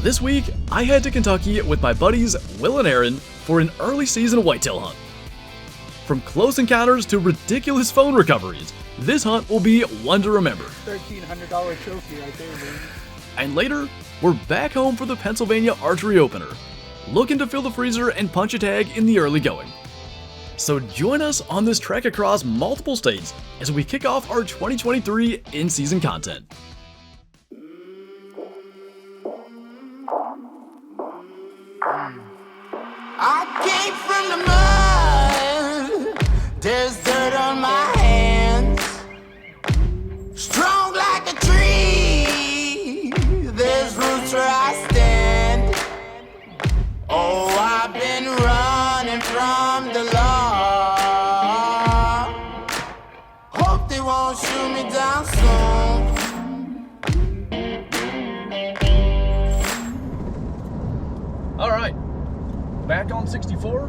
This week, I head to Kentucky with my buddies Will and Aaron for an early season whitetail hunt. From close encounters to ridiculous phone recoveries, this hunt will be one to remember. $1,300 trophy right there, man. And later, we're back home for the Pennsylvania Archery Opener, looking to fill the freezer and punch a tag in the early going. So join us on this trek across multiple states as we kick off our 2023 in-season content. I came from the mud, there's dirt on my hands. Strong like a tree, there's roots where I stand. Oh, I've been running from the law. Hope they won't shoot me down soon. All right. Back on 64,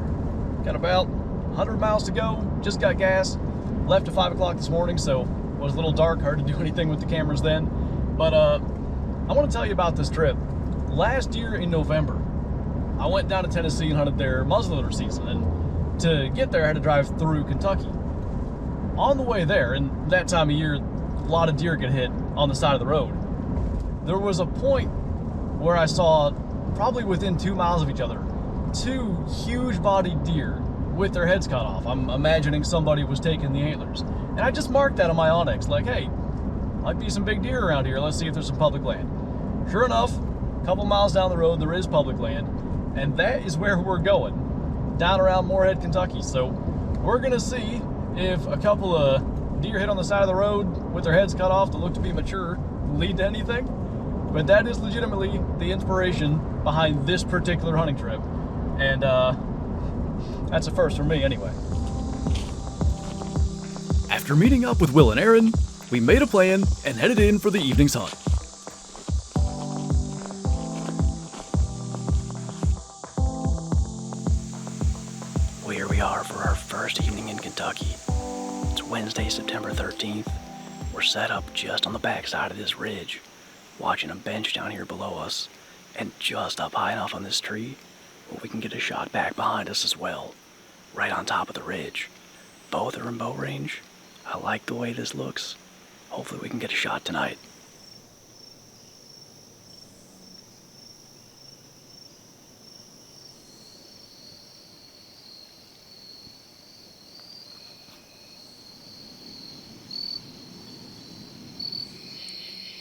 got about 100 miles to go, just got gas, left at 5 o'clock this morning, so it was a little dark, hard to do anything with the cameras then. But I want to tell you about this trip. Last year in November, I went down to Tennessee and hunted their muzzleloader season, and to get there I had to drive through Kentucky. On the way there, and that time of year, a lot of deer get hit on the side of the road. There was a point where I saw, probably within 2 miles of each other, two huge-bodied deer with their heads cut off. I'm imagining somebody was taking the antlers. And I just marked that on my Onyx, like, hey, might be some big deer around here. Let's see if there's some public land. Sure enough, a couple miles down the road, there is public land. And that is where we're going, down around Moorhead, Kentucky. So we're going to see if a couple of deer hit on the side of the road with their heads cut off that look to be mature lead to anything. But that is legitimately the inspiration behind this particular hunting trip. And that's a first for me anyway. After meeting up with Will and Aaron, we made a plan and headed in for the evening's hunt. Well, here we are for our first evening in Kentucky. It's Wednesday, September 13th. We're set up just on the backside of this ridge, watching a bench down here below us, and just up high enough on this tree where we can get a shot back behind us as well, right on top of the ridge. Both are in bow range. I like the way this looks. Hopefully we can get a shot tonight.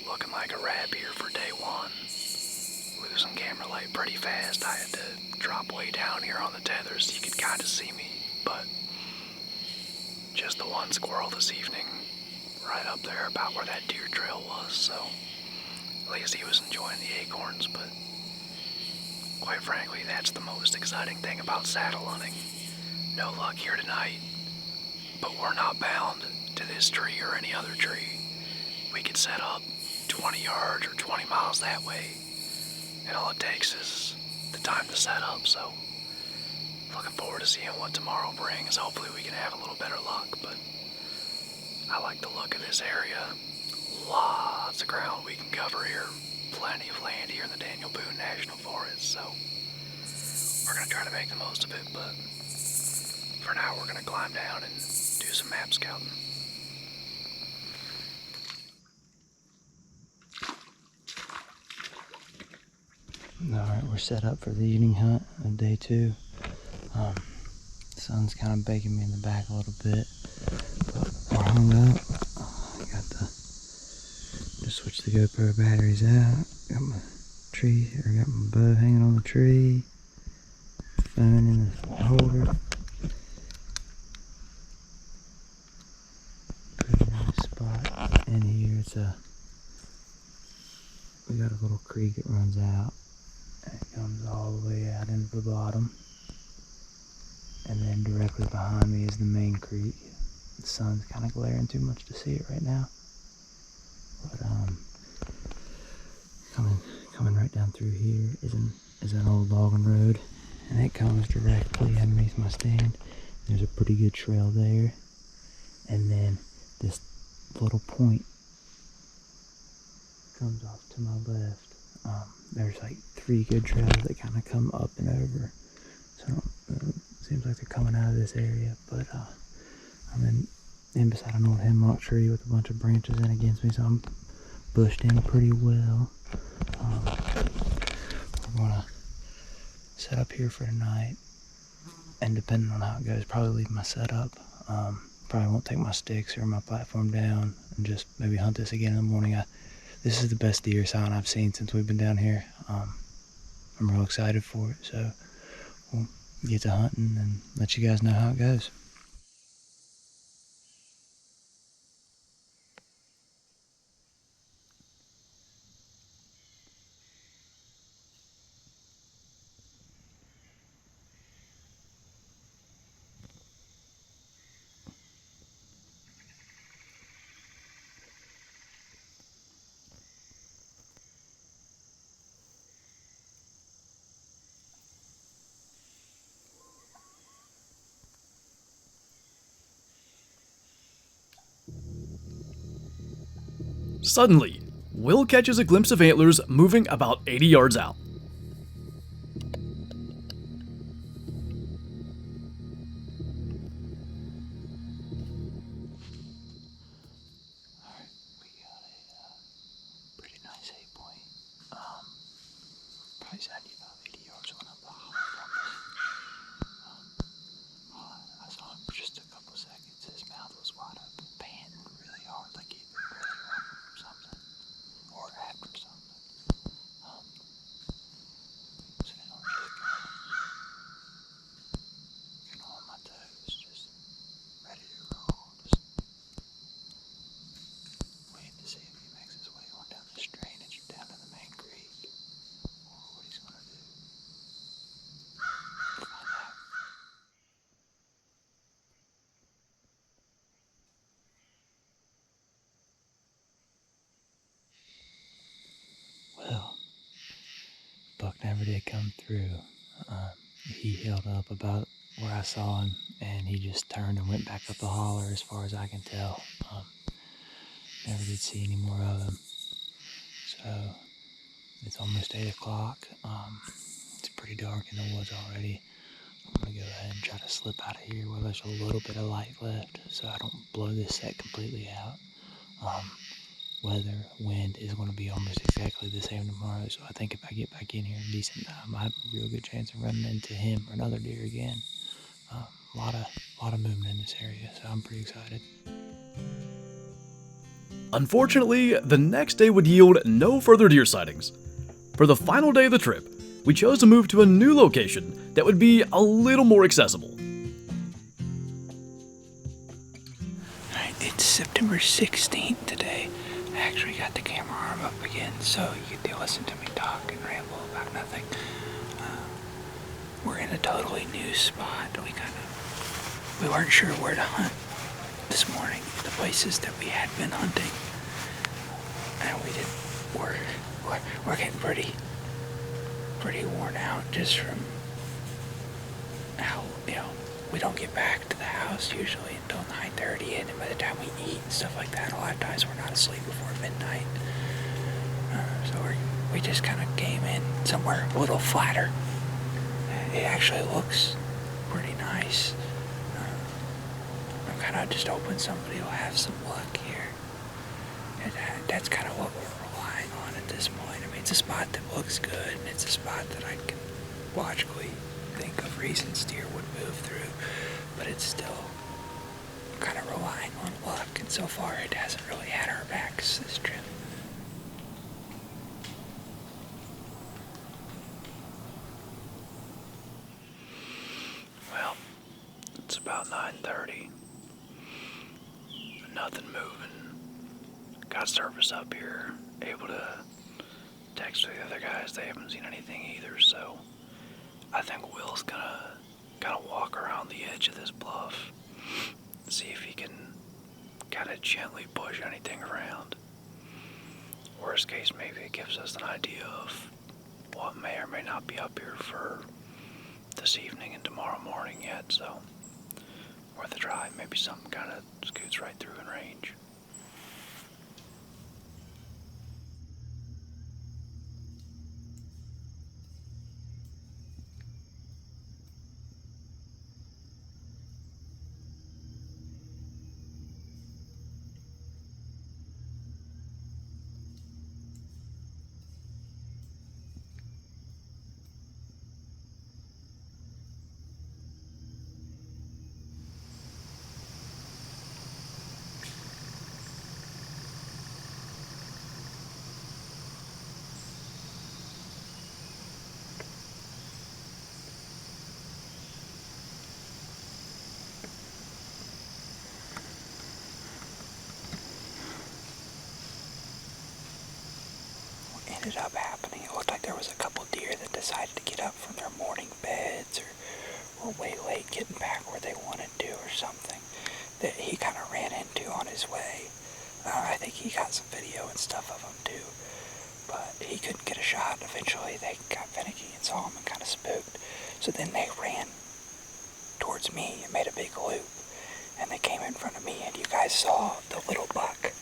Looking like a wrap here for day one. Losing camera light pretty fast. I had to drop way down here on the tether so you could kind of see me, but just the one squirrel this evening, right up there about where that deer trail was, so at least he was enjoying the acorns. But quite frankly, that's the most exciting thing about saddle hunting. No luck here tonight, but we're not bound to this tree or any other tree. We could set up 20 yards or 20 miles that way, and all it takes is the time to set up. So looking forward to seeing what tomorrow brings. Hopefully we can have a little better luck, but I like the look of this area. Lots of ground we can cover here. Plenty of land here in the Daniel Boone National Forest, so we're going to try to make the most of it. But for now, we're going to climb down and do some map scouting. Alright, we're set up for the evening hunt of day 2. The sun's kind of baking me in the back a little bit, but we're hung up. I got just switched the GoPro batteries out. Got my bow hanging on the tree. Phone in the holder. Pretty nice spot in here. We got a little creek that runs out. It comes all the way out into the bottom, and then directly behind me is the main creek. The sun's kind of glaring too much to see it right now, but coming right down through here is an old logging road, and it comes directly underneath my stand. There's a pretty good trail there, and then this little point comes off to my left. There's like 3 good trails that kind of come up and over. So seems like they're coming out of this area, but I'm in beside an old hemlock tree with a bunch of branches in against me, so I'm bushed in pretty well. We're gonna set up here for tonight, and depending on how it goes, probably leave my setup. Probably won't take my sticks or my platform down, and just maybe hunt this again in the morning. This is the best deer sign I've seen since we've been down here. I'm real excited for it, so we'll get to hunting and let you guys know how it goes. Suddenly, Will catches a glimpse of antlers moving about 80 yards out. Alright, we got a pretty nice 8-point. Probably 75-80 yards went up the hollow from us. I saw him for just a couple seconds. His mouth was wide open, panting really hard, like he'd been really running from something or after something. So now I'm just kind of on my toes, just ready to roll. Just waiting to see if he makes his way on down this drainage down to the main creek, or what he's gonna do. Find out. Well, buck never did come through. He held up about where I saw him, and he just turned and went back up the holler as far as I can tell. Never did see any more of him. So it's almost 8 o'clock. It's pretty dark in the woods already. I'm gonna go ahead and try to slip out of here while there's a little bit of light left, so I don't blow this set completely out. Weather, wind is going to be almost exactly the same tomorrow, so I think if I get back in here in decent time, I have a real good chance of running into him or another deer again. A lot of movement in this area, so I'm pretty excited. Unfortunately, the next day would yield no further deer sightings. For the final day of the trip, we chose to move to a new location that would be a little more accessible. Alright, it's September 16th today. I actually got the camera arm up again, so you get to listen to me talk and ramble about nothing. We're in a totally new spot. We weren't sure where to hunt this morning. The places that we had been hunting, and we're getting pretty worn out just from how we don't get back to the house usually until 9:30, and then by the time we eat and stuff like that, a lot of times we're not asleep before midnight. So we just kind of came in somewhere a little flatter. It actually looks pretty nice. I'm kind of just hoping somebody will have some luck here. And that's kind of what we're relying on at this point. I mean, it's a spot that looks good, and it's a spot that I can logically think of reasons deer would move through, but it's still kind of relying on luck, and so far it hasn't really had our backs this trip. Well, it's about 9:30. Nothing moving. Got service up here. Able to text the other guys. They haven't seen anything either, so I think Will's gonna kind of walk around the edge of this bluff, see if he can kind of gently push anything around. Worst case, maybe it gives us an idea of what may or may not be up here for this evening and tomorrow morning yet, so worth a try. Maybe something kind of scoots right through in range. ended up happening, it looked like there was a couple deer that decided to get up from their morning beds or were way late getting back where they wanted to or something that he kind of ran into on his way. I think he got some video and stuff of them too, but he couldn't get a shot. Eventually they got finicky and saw him and kind of spooked. So then they ran towards me and made a big loop, and they came in front of me, and you guys saw the little buck.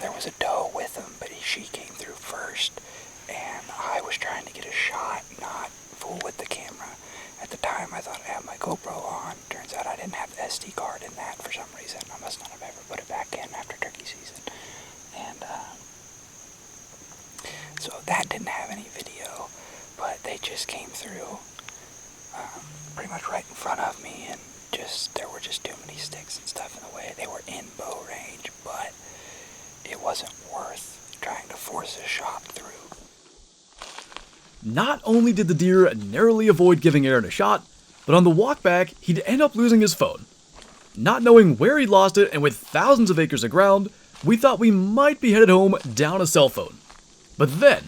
There was a doe with him, but she came through first, and I was trying to get a shot, not fool with the camera. At the time, I thought I had my GoPro on. Turns out I didn't have the SD card in that for some reason. I must not have ever put it back in after turkey season. And so that didn't have any video, but they just came through pretty much right in front of me, and there were just too many sticks and stuff in the way. They were in bow range, but it wasn't worth trying to force a shot through. Not only did the deer narrowly avoid giving Aaron a shot, but on the walk back, he'd end up losing his phone. Not knowing where he lost it, and with thousands of acres of ground, we thought we might be headed home down a cell phone. But then...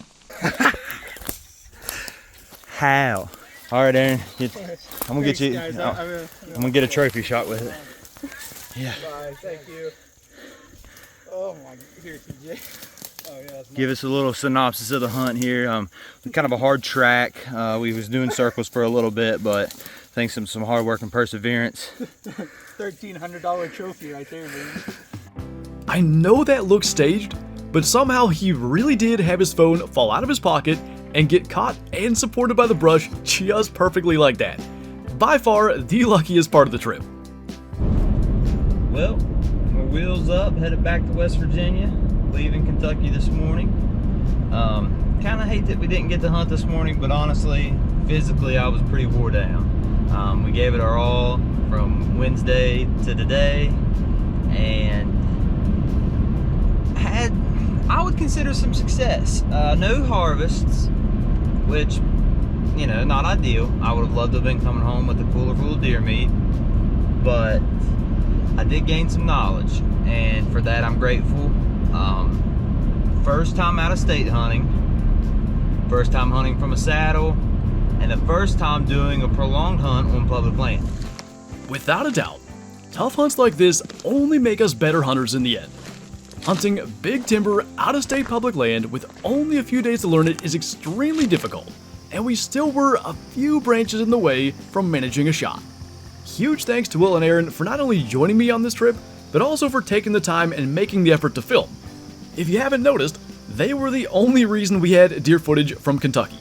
How? All right, Aaron. I'm gonna get you. I'm gonna get a trophy shot with it. Yeah. Bye, thank you. Oh my, here, TJ. Oh yeah. Give us a little synopsis of the hunt here. Kind of a hard track. We was doing circles for a little bit, but thanks to some hard work and perseverance. $1,300 trophy right there, man. I know that looks staged, but somehow he really did have his phone fall out of his pocket and get caught and supported by the brush just perfectly like that. By far the luckiest part of the trip. Well, we're wheels up, headed back to West Virginia, leaving Kentucky this morning. Kind of hate that we didn't get to hunt this morning, but honestly, physically I was pretty wore down. We gave it our all from Wednesday to today, and had, I would consider, some success. No harvests, which, you know, not ideal. I would have loved to have been coming home with a cooler full of deer meat, but I did gain some knowledge, and for that I'm grateful. First time out of state hunting, first time hunting from a saddle, and the first time doing a prolonged hunt on public land. Without a doubt, tough hunts like this only make us better hunters in the end. Hunting big timber out-of-state public land with only a few days to learn it is extremely difficult, and we still were a few branches in the way from managing a shot. Huge thanks to Will and Aaron for not only joining me on this trip, but also for taking the time and making the effort to film. If you haven't noticed, they were the only reason we had deer footage from Kentucky.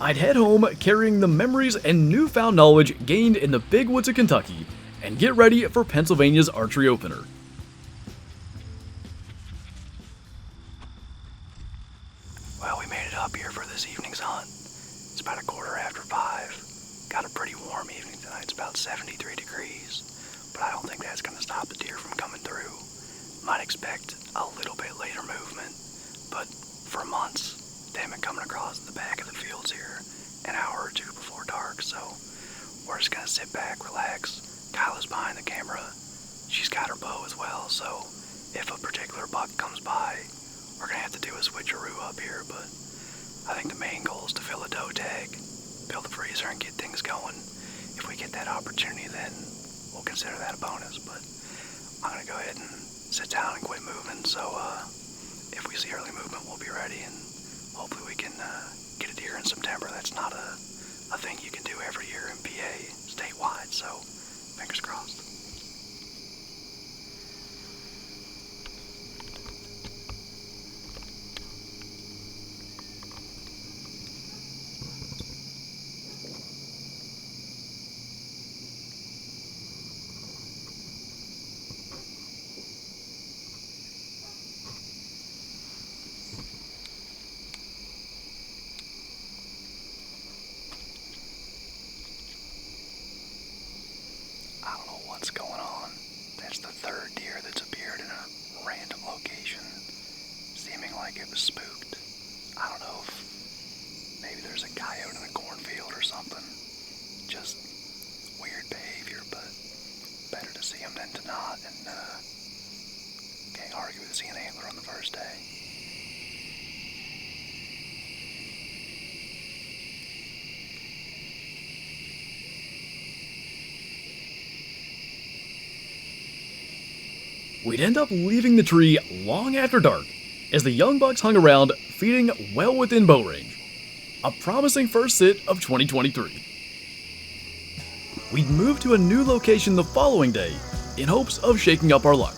I'd head home carrying the memories and newfound knowledge gained in the big woods of Kentucky and get ready for Pennsylvania's archery opener. Well, we made it up here for this evening's hunt. It's about 5:15. Got a pretty warm evening tonight. It's about 73 degrees. But I don't think that's going to stop the deer from coming through. Might expect a little bit later movement, but for months they've been coming across the back of the fields here an hour or two before dark, so we're just going to sit back, relax. Kyla's behind the camera. She's got her bow as well, so if a particular buck comes by, we're going to have to do a switcheroo up here, but I think the main goal is to fill a doe tag, build the freezer, and get things going. If we get that opportunity, then we'll consider that a bonus, but I'm going to go ahead and sit down and quit moving, so if we see early movement, we'll be ready, and hopefully we can get a deer in September. That's not a thing you can do every year in PA statewide, so fingers crossed. I don't know what's going on. That's the third deer that's appeared in a random location, seeming like it was spooked. I don't know if maybe there's a coyote in a cornfield or something. Just weird behavior, but better to see him than to not, and can't argue with seeing an antler on the first day. we'd end up leaving the tree long after dark as the young bucks hung around, feeding well within bow range. A promising first sit of 2023. We'd move to a new location the following day in hopes of shaking up our luck.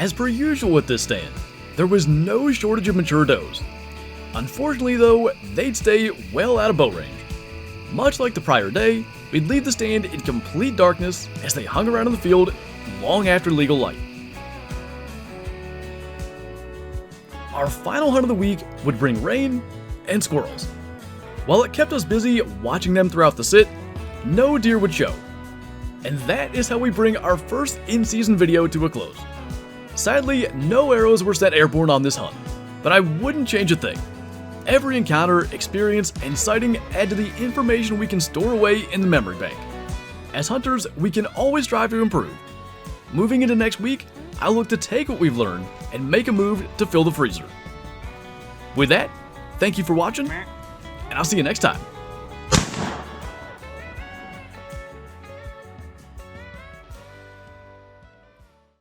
As per usual with this stand, there was no shortage of mature does. Unfortunately though, they'd stay well out of bow range. Much like the prior day, we'd leave the stand in complete darkness as they hung around in the field long after legal light. Our final hunt of the week would bring rain and squirrels. While it kept us busy watching them throughout the sit, no deer would show. And that is how we bring our first in-season video to a close. Sadly, no arrows were sent airborne on this hunt, but I wouldn't change a thing. Every encounter, experience, and sighting add to the information we can store away in the memory bank. As hunters, we can always strive to improve. Moving into next week, I'll look to take what we've learned and make a move to fill the freezer. With that, thank you for watching, and I'll see you next time.